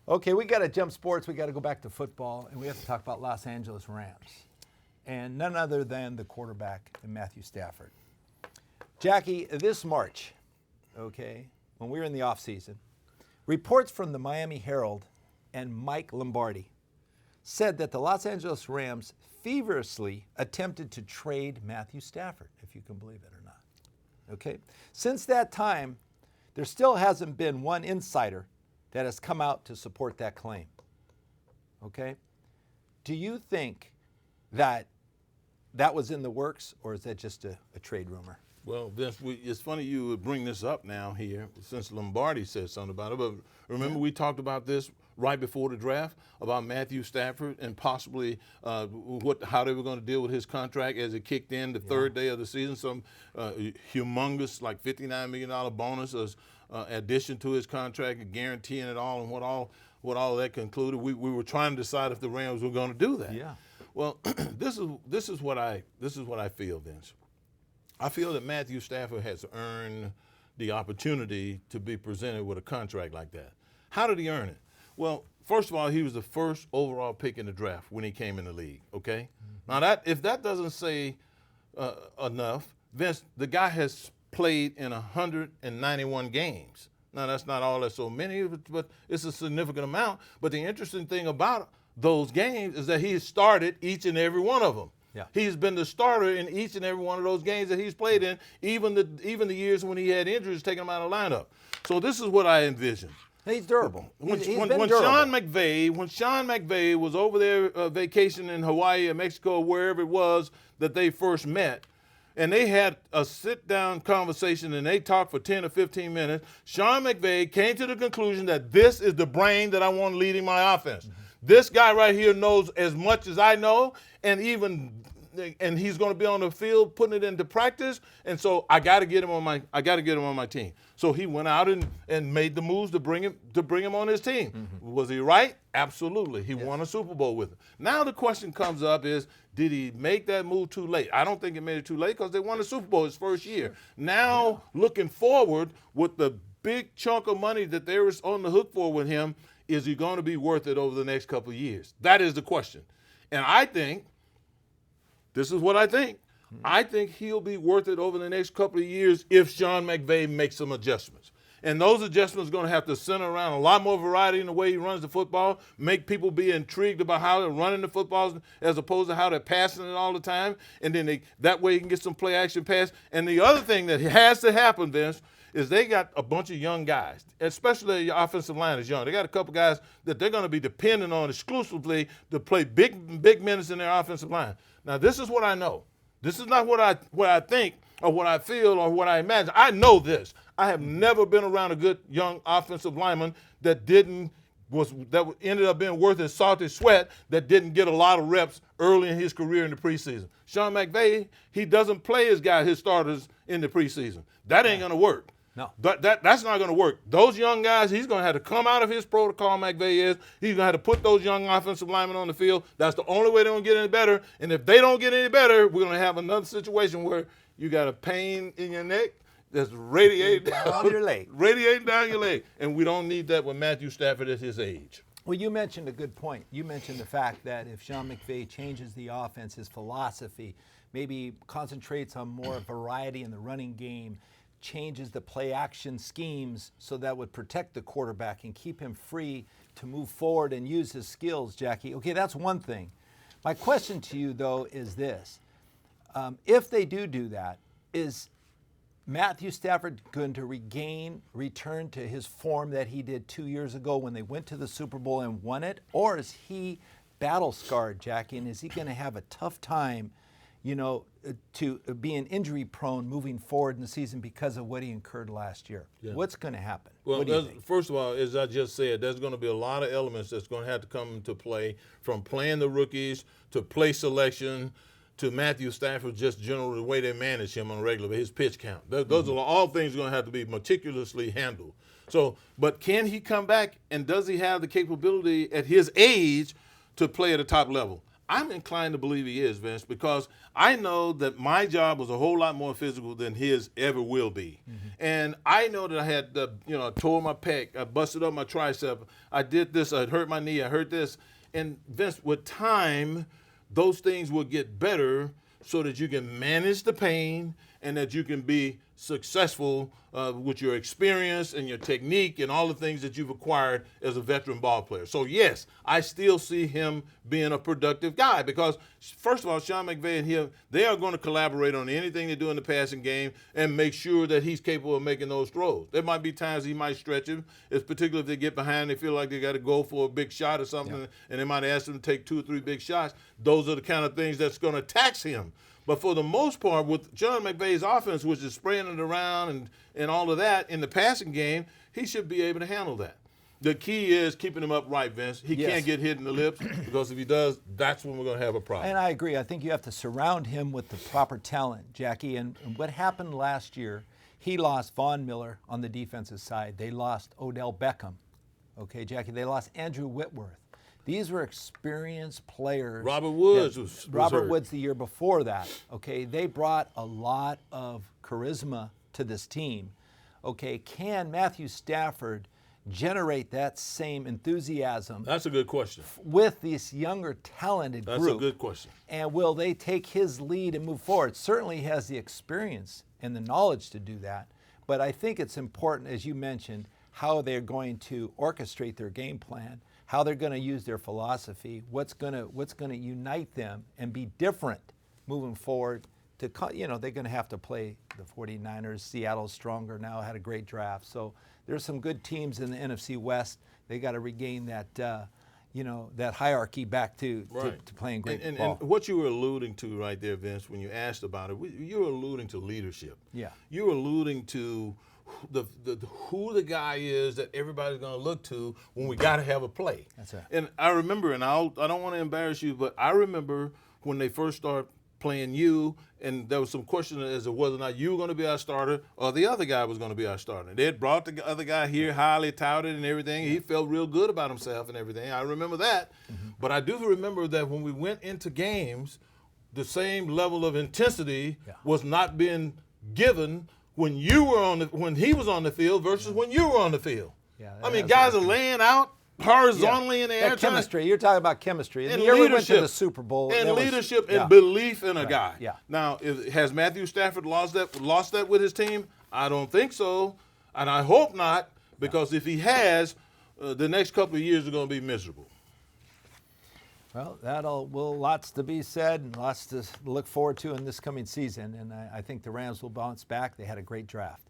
Okay, we got to jump sports. We got to go back to football, and we have to talk about Los Angeles Rams, and none other than the quarterback, Matthew Stafford. Jackie, this March, okay, when we were in the offseason, reports from the Miami Herald and Mike Lombardi said that the Los Angeles Rams feverishly attempted to trade Matthew Stafford, if you can believe it or not. Okay? Since that time, there still hasn't been one insider that has come out to support that claim. Okay? Do you think that that was in the works, or is that just a trade rumor? Well, Vince, it's funny you would bring this up now here, since Lombardi said something about it. But remember, we talked about this right before the draft about Matthew Stafford and possibly how they were going to deal with his contract as it kicked in the third day of the season. Some humongous, like $59 million bonus as addition to his contract, guaranteeing it all, and what all that concluded. We were trying to decide if the Rams were going to do that. Yeah. Well, this is what I feel, Vince. I feel that Matthew Stafford has earned the opportunity to be presented with a contract like that. How did he earn it? Well, first of all, he was the first overall pick in the draft when he came in the league, okay? Mm-hmm. Now, if that doesn't say enough, Vince, the guy has played in 191 games. Now, that's not all that's so many, but it's a significant amount. But the interesting thing about those games is that he started each and every one of them. Yeah. He's been the starter in each and every one of those games that he's played in, even the years when he had injuries taking him out of the lineup. So this is what I envision. He's durable. When durable. Sean McVay was over there vacation in Hawaii or Mexico, wherever it was that they first met, and they had a sit-down conversation and they talked for 10 or 15 minutes, Sean McVay came to the conclusion that this is the brain that I want leading my offense. Mm-hmm. This guy right here knows as much as I know, and he's going to be on the field putting it into practice. And so I got to get him on my team. So he went out and made the moves to bring him on his team. Mm-hmm. Was he right? Absolutely. He won a Super Bowl with him. Now the question comes up is, did he make that move too late? I don't think he made it too late because they won the Super Bowl his first year. Now looking forward with the big chunk of money that there is on the hook for with him, is he going to be worth it over the next couple of years? That is the question. And I think, this is what I think. I think he'll be worth it over the next couple of years if Sean McVay makes some adjustments. And those adjustments are going to have to center around a lot more variety in the way he runs the football, make people be intrigued about how they're running the footballs as opposed to how they're passing it all the time. And then that way you can get some play action pass. And the other thing that has to happen, Vince, is they got a bunch of young guys, especially your offensive line is young. They got a couple guys that they're going to be dependent on exclusively to play big minutes in their offensive line. Now, this is what I know. This is not what I think or what I feel or what I imagine. I know this. I have never been around a good young offensive lineman that ended up being worth his salty sweat, that didn't get a lot of reps early in his career in the preseason. Sean McVay, he doesn't play his starters in the preseason. That ain't going to work. No. That's not going to work. Those young guys, he's going to have to come out of his protocol, McVay is. He's going to have to put those young offensive linemen on the field. That's the only way they're going to get any better. And if they don't get any better, we're going to have another situation where you got a pain in your neck that's radiating down your leg. Radiating down your leg. And we don't need that with Matthew Stafford at his age. Well, you mentioned a good point. You mentioned the fact that if Sean McVay changes the offense, his philosophy, maybe concentrates on more variety in the running game, changes the play action schemes so that would protect the quarterback and keep him free to move forward and use his skills, Jackie. Okay, that's one thing. My question to you, though, is this. If they do that, is Matthew Stafford going to return to his form that he did 2 years ago when they went to the Super Bowl and won it? Or is he battle-scarred, Jackie, and is he going to have a tough time to being injury prone moving forward in the season because of what he incurred last year? Yeah. What's going to happen? Well, first of all, as I just said, there's going to be a lot of elements that's going to have to come into play, from playing the rookies to play selection to Matthew Stafford, just generally the way they manage him on a regular basis, his pitch count. Those are all things going to have to be meticulously handled. So, but can he come back, and does he have the capability at his age to play at a top level? I'm inclined to believe he is, Vince, because I know that my job was a whole lot more physical than his ever will be. And I know that I had, tore my pec, I busted up my tricep, I did this, I hurt my knee, I hurt this. And Vince, with time, those things will get better so that you can manage the pain and that you can be successful with your experience and your technique and all the things that you've acquired as a veteran ball player. So, yes, I still see him being a productive guy because, first of all, Sean McVay and him, they are going to collaborate on anything they do in the passing game and make sure that he's capable of making those throws. There might be times he might stretch him, particularly if they get behind, they feel like they got to go for a big shot or something, and they might ask him to take 2 or 3 big shots. Those are the kind of things that's going to tax him. But for the most part, with John McVay's offense, which is spraying it around and all of that in the passing game, he should be able to handle that. The key is keeping him upright, Vince. He can't get hit in the lips because if he does, that's when we're going to have a problem. And I agree. I think you have to surround him with the proper talent, Jackie. And what happened last year, he lost Von Miller on the defensive side. They lost Odell Beckham. Okay, Jackie, they lost Andrew Whitworth. These were experienced players. Robert Woods was Robert hurt. Woods the year before that. Okay, they brought a lot of charisma to this team. Okay, can Matthew Stafford generate that same enthusiasm? That's a good question. With this younger, talented group? That's a good question. And will they take his lead and move forward? Certainly he has the experience and the knowledge to do that. But I think it's important, as you mentioned, how they're going to orchestrate their game plan, how they're going to use their philosophy, what's going to unite them and be different moving forward. They're going to have to play the 49ers. Seattle's stronger now, had a great draft. So there's some good teams in the NFC West. They got to regain that, that hierarchy back to playing great ball. And what you were alluding to right there, Vince, when you asked about it, you were alluding to leadership. Yeah. You were alluding to who the guy is that everybody's going to look to when we got to have a play. That's right. And I remember, and I don't want to embarrass you, but I remember when they first started playing you, and there was some question as to whether or not you were going to be our starter or the other guy was going to be our starter. They had brought the other guy here, highly touted and everything. He felt real good about himself and everything. I remember that. But I do remember that when we went into games, the same level of intensity was not being given when you were when he was on the field versus when you were on the field. Yeah, I mean, guys are laying out horizontally in the air. That chemistry. You're talking about chemistry. And the year we went to leadership. the Super Bowl. And leadership and belief in a guy. Yeah. Now, has Matthew Stafford lost that with his team? I don't think so, and I hope not, because if he has, the next couple of years are going to be miserable. Well, lots to be said and lots to look forward to in this coming season. And I think the Rams will bounce back. They had a great draft.